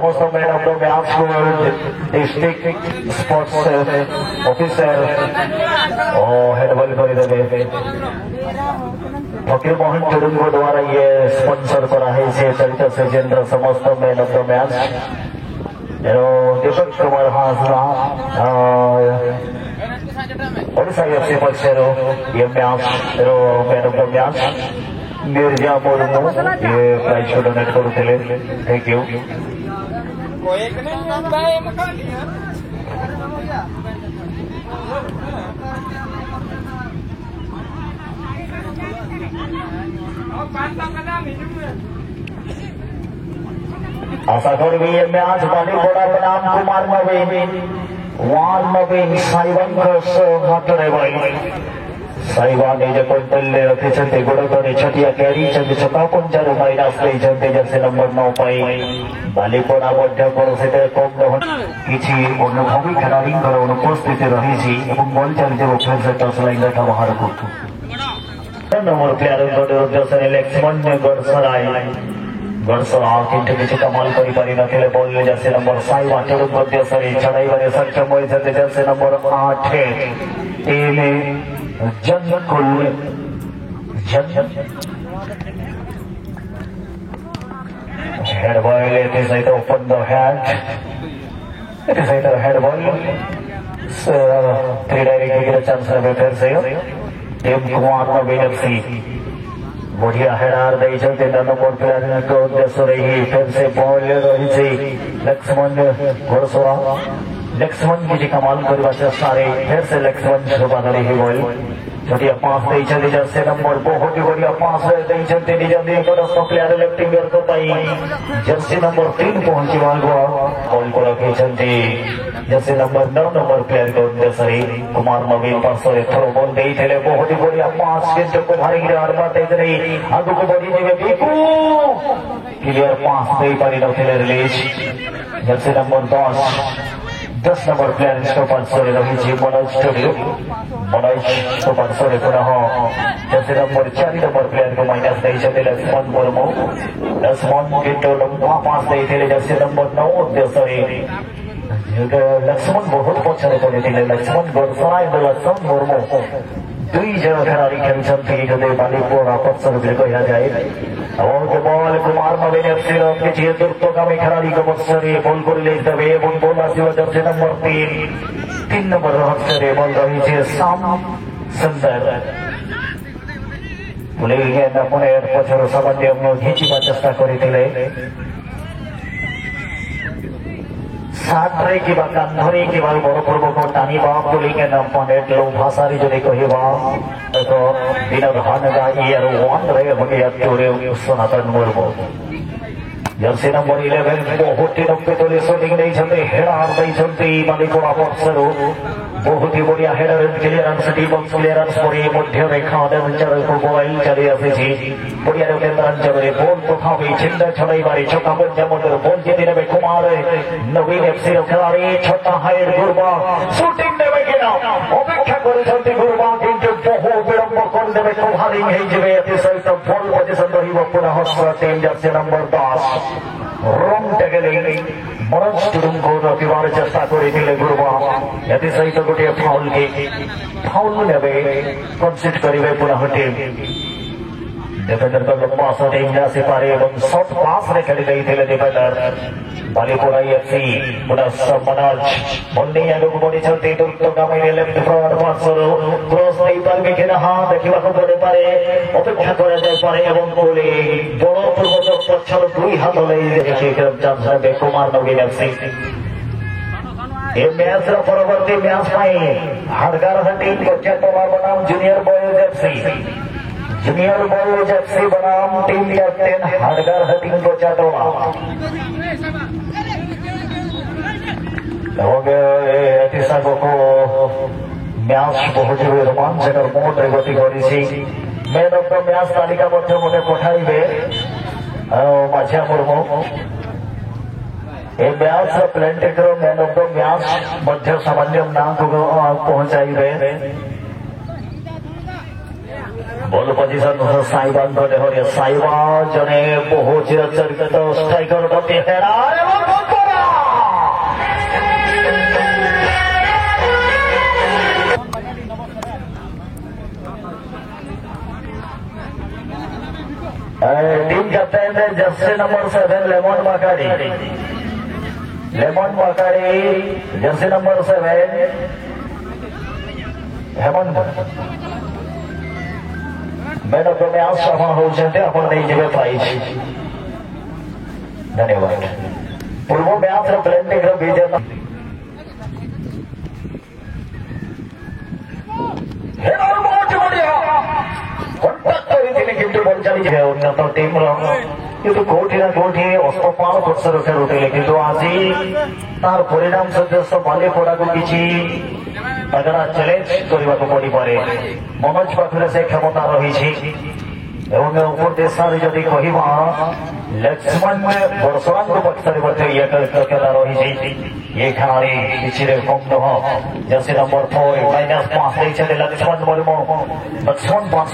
समस्त man of the match district sports officer ओ हेड बॉल कर फकीर मोहन चुरुंगो द्वारा ये स्पॉन्सर करा है इसे चलित सीजन समस्त man of the match Deepak Kumar Hasra Odisha FC पक्षर ये match man of the match Mirza Murmu ये प्राइज को डोनेट करुले थैंक यू आशा करी ये मैच बाली बड़ा बनाम कुमार नवीन साइवन हाथ साइवा निजे कौशल्य रखिछन्ति गुड़गरे छटिया कैरी चंद छका पंजर माइनस देइछन्ति जर्सी नंबर 9 पाई बालीपड़ा मध्य परिस्थिति कम नहन किछि अनुभवी खेलाड़ींकर अनुपस्थिति रहिछि एवं बल चलिजे फेर से टस लाइन रेखा बाहर करथु नंबर प्लेयर उद्देश्य लक्ष्मण गड़सरा किंतु किसी कमाल करी पारि नथिले बॉल ले जर्सी नंबर 5 चढ़ुक उद्देश्य चढ़ाइबारे सक्षम होइछन्ति jersey number 8 team head ball it is like open the hand it is like a head ball so three direct की chance है फिर से टीम कुमार नवीन एफसी बढ़िया हेडार दे चलते नंबर प्लेयर को उद्देश्य रही फिर से बॉल रही थी लक्ष्मण घोड़सरा लक्ष्मण की कमाल करवा चेष्टा फिर से लक्ष्मण शोभा ही बॉल छोटिया पास दे जर्सी नंबर बहुत ही बढ़िया पास दे निज प्लेयर लेफ्टिंग को पाई जर्सी नंबर 3 पहुंची बॉल को रखी जर्सी नंबर 9 नंबर प्लेयर को उद्देश्य कुमार नवीन पार्श्व थ्रो बॉल देते बहुत ही बढ़िया पास किंतु कुमारी आगू को बढ़ी जी क्लियर पास दे पारि नथिले release jersey number 10 number player इसको पार्श्व रही मनोज स्टूडियो मनोज को पार्श्व पुनः जर्सी नंबर 4 नंबर प्लेयर को माइनस देइछन्ति लक्ष्मण मुर्मू लक्ष्मण किंतु लंबा पास देइथिले जर्सी नंबर 9 उद्देश्य लक्ष्मण बहुत पछरे पड़िथिले लक्ष्मण गड़सरा एवं लक्ष्मण मुर्मू दुई जन खेलाड़ी खेलुछन्ति जदि बालीपड़ा पक्षर कहा जाए बॉल कुमार नवीन एफसी किसी द्रुतगामी खेलाड़ी को पक्षरे बॉल को रिलीज देवे बॉल आसिबो जर्सी नंबर 3 नंबर रहस्य बॉल रही साम सुंदर पुणे पछर सामान्य घिचिबा चेष्टा करथिले साट्रे कि कांधरे कि बड़ पूर्वक टाणा बोली पनेट लो भाषा जो कह विनोद हानगा इयर 1 सनातन मुर्मू जर्सी नंबर 11 बहुत ही नब्बे तले शूटिंग नहीं हेडार नहीं बालीपड़ा पक्षर बहुत ही बढ़िया हेडर क्लियरेंस डीबक्स क्लियरेंस पर मध्य रेखा अंचल को मोबाइल चली आसी बढ़िया केन्द्रांचल बॉल तथा छिंदा छड़ाई छका पंजामर बॉल जीति ने कुमार नवीन एफसी खेलाड़ी छटा हाइट गुरबा शूटिंग देवे कि अपेक्षा कर गुरबा किंतु बहु विलंब करदे कभारिंग सहित बॉल पोजिशन पुनः टीम जर्सी नंबर 10 रंग टेगेले मनोज टुडुंगो रखिबार चेष्टा करथिले गुरबा एथि सहित गोटे फाउल नेबे कनसिड करिवे पुनः टीम डिफेंडर को लंबा शॉट आसी पारे शॉर्ट पास रे खेली देइथिले डिफेंडर बालीपड़ा एफसी पुनः मनोज बंदी आगु बढ़ी छथि द्रुतगामी लेफ्ट फॉरवर्ड पासर क्रॉस नहीं पारबे कि हां देखिबा को पड़े पारे अपेक्षा करा जाय पारे एवं गोले बड़ पूर्वक पछर दुई हाथ लई देखि चांस है कुमार नवीन एफसी ये मैच परवर्ती मैच हारगार टीम को चेतवा बनाम जूनियर बॉयज एफसी बनाम टीम कैप्टन हारगार टीम को चेतवा मैच बहुत रोमांचकर मोटे गति करी मैन ऑफ द मैच तालिका मते पठाइबे माझिया मुर्मू ए मैच प्लेंटिक मैन ऑफ द मैच मध्य सामान्य नाम को पहुंचाइबे बॉल पोजिशन साइबा जने बहुत चिरचरित स्ट्राइकर हेडार जर्सी नंबर 7 लेमन बाकाड़ी jersey number 7 Hemant man of the match सफल होते अपन नहीं जगह प्राइज धन्यवाद पूर्व मैच प्लेंटिंग विजेता उन्नत टीम किंतु कोठी ना कोठी अस्तपाल वर्षर खेलुले किंतु आज तार परिणाम सदस्य बालीपड़ा को किसी तगड़ा चैलेंज करने को पड़ पारे मनोज पाखे से क्षमता रही उपदेशार जदि कहवा लक्ष्मण बरसवान पक्षर ये योग्यता रही ये खेलाड़ी किसी कम नुह जर्सी नंबर 4 -5 देते लक्ष्मण मुर्मू लक्ष्मण 5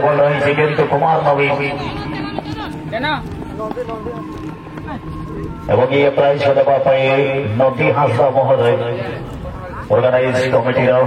गोल रही किंतु कुमार नवीन ये प्राइज देवाई नदी हांसदा महोदय ऑर्गेनाइज कमिटी जो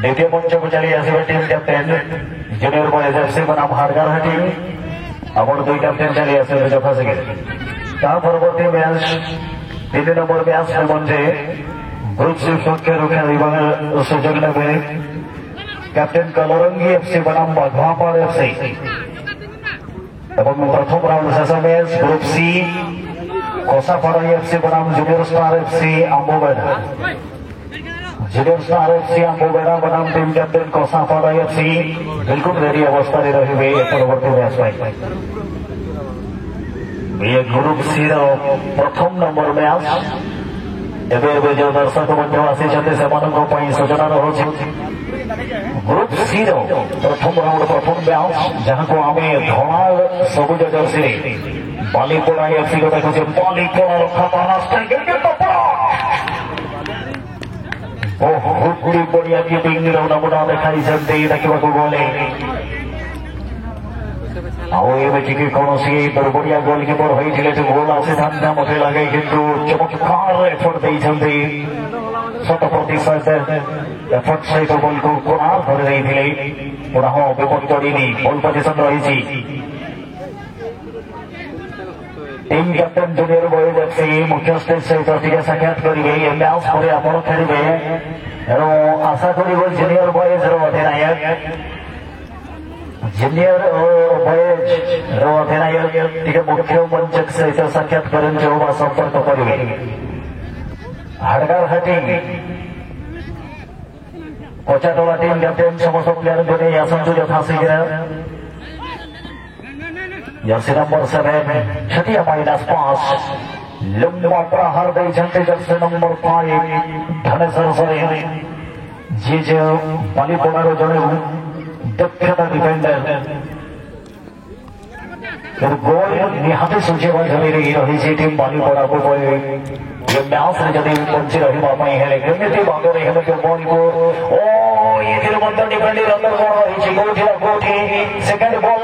द्वितीय मंच को चली आसवे team captain junior boys FC बनाम हाड़गार टीम अपन दुई कैप्टेन चली आसवे जफा सिंह परवर्ती मैच 3 नंबर मैच मंचे ग्रुप सी पक्षर खेल सुजोग ने कैप्टेन कलरंगी एफसी बनाम बाघवापाड़ एफसी प्रथम राउंड शेष match group C Kosapada FC बनाम junior star FC Ambobeda junior star FC Ambobeda बनाम टीम कैप्टेन कोसापाड़ा एफसी बिल्कुल रेडी अवस्था रही परवर्ती मैच ये ग्रुप सी प्रथम नंबर मैच एवं जो दर्शक आसी से सूचना रही ग्रुप सी प्रथम राउंड प्रथम मैच जहां को आम धड़ा सबुज जर्सी बालीपड़ा एफसी को देखुचे बालीपड़ा बहुत बढ़िया कीपिंग नमूना देखाई देखा गले कौन बढ़िया गोलकीपर होते गोल आसी था मत लगे किंतु चमत्कार एफर्ट देते शत प्रतिशत एफर्ट सहित बल को कोणार धरी पुनः विपद पड़ी बल पोजिशन रही team captain junior boys FC मुख्य स्टेज सहित टे साक्षात करेंगे मैच पर आप खेलेंगे एणु आशा कर जूनियर बॉयज अधिनायक जूनियर बॉयज अधिनायक टे मुख्य मंचक सहित साक्षात करें संपर्क करेंगे हाड़गार हाटी कोचाटोला टीम कैप्टेन समस्त प्लेयर को नहीं आसंतु यथा शीघ्र जर्सी नंबर 7 छठिया -5 लंबा प्रहार देते जर्सी नंबर 5 धनेश्वर सोरेन जी बालीपड़ार जड़े दक्षता डिफेंडर गोल निहाती सूचीबद्ध रही टीम बालीपड़ा को मैच जदि बंची रही केमी भाव में बल को डिफेंडिंग अंदर रही कौटी सेकेंड बॉल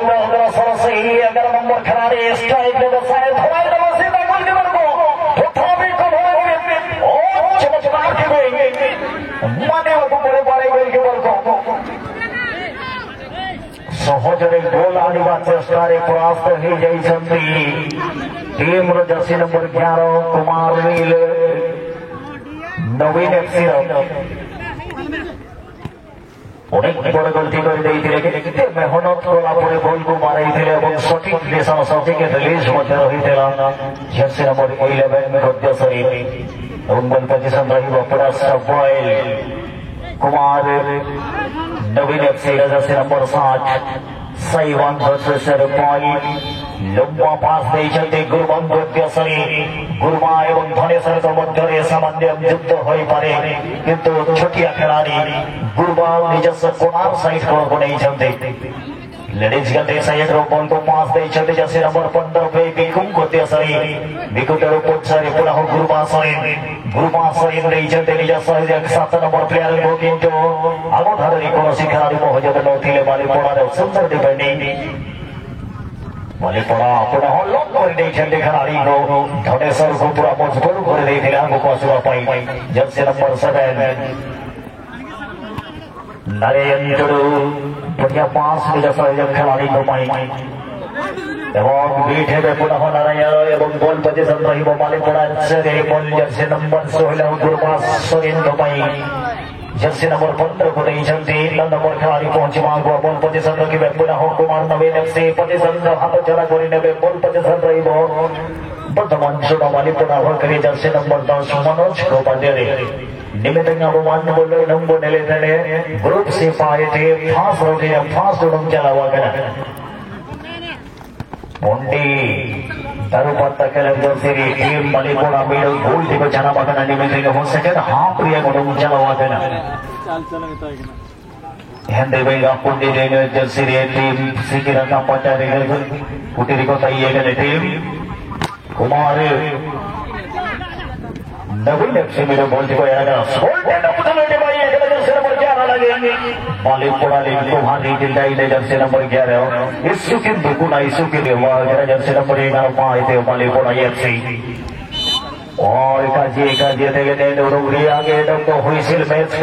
सरस 11 नंबर खिलाड़ी स्ट्राइक सहजरे गोल आने चेष्टार परास्त हो जाती टीम जर्सी नंबर 11 कुमार नवीन एफसी अनेक बड़ गलती कर मेहनत कलापर बल को मारे सठिक दिशा सठिक रिलीज रही जर्सी नंबर 11 गद्यश्री बल पोजिशन रही कुमार नवीन एफसी जर्सी नंबर 7 साइवान वर्सेस लंबा पास देते गुरुमा गद्यश्री गुरुमा एवं धनेश्वर मध्य सामान्य युद्ध हो पारे किंतु छोटिया खिलाड़ी गुरुमा निजस्व कोणार साइड को नहीं लेडीज गति साइड बल को पास देते जर्सी नंबर 15 पे बिकुम गद्यश्री बिकुटर पुछारी पुनः गुरुमा सोरेन देते निजस्व 7 नंबर प्लेयर को किंतु आगो धारी कौन खिलाड़ी महोदय नौले बालीपड़ार सुंदर डिफेंडिंग बालीपड़ा पुनः लॉक कर खिलाड़ी को धनेश्वर को पूरा मजबूर कर आगू आसवाई जर्सी नंबर 7 नरेंद्र बढ़िया पास खिलाड़ी को पुनः नारायण बल position Balipada ball jersey number 16 Guruma Soren jersey number 15 को नहीं नंबर खिलाड़ी पहुंचा बल पोजिशन रखिए पुनः कुमार नवीन एफसी पोजिशन हाथ चला कर बल पोजिशन बर्तमान चुना बालीपड़ा होकर जर्सी नंबर 10 मनोज को निमित्त अवमान बोलो नंबर ग्रुप सी पाए थे फास्ट रोके फास्ट उड़म चलावा Pondi Darupat Takalam Josiri Team Balikora Middle Goal Tiko Chana Bakana Nimitri of second half Priya Kodum Chalawatana Hende Vega Pundi Josiri Team Sikira Kampata Putiriko Tayyega Team Kumar Navin FC Middle Goal Tiko Yaga Sold and opportunity by बालीपड़ा को भारी जिले Jersey number 11 इसु के दुगुना इसु के लिए Jersey number 11 पाए बालीपड़ा FC और आगे मैच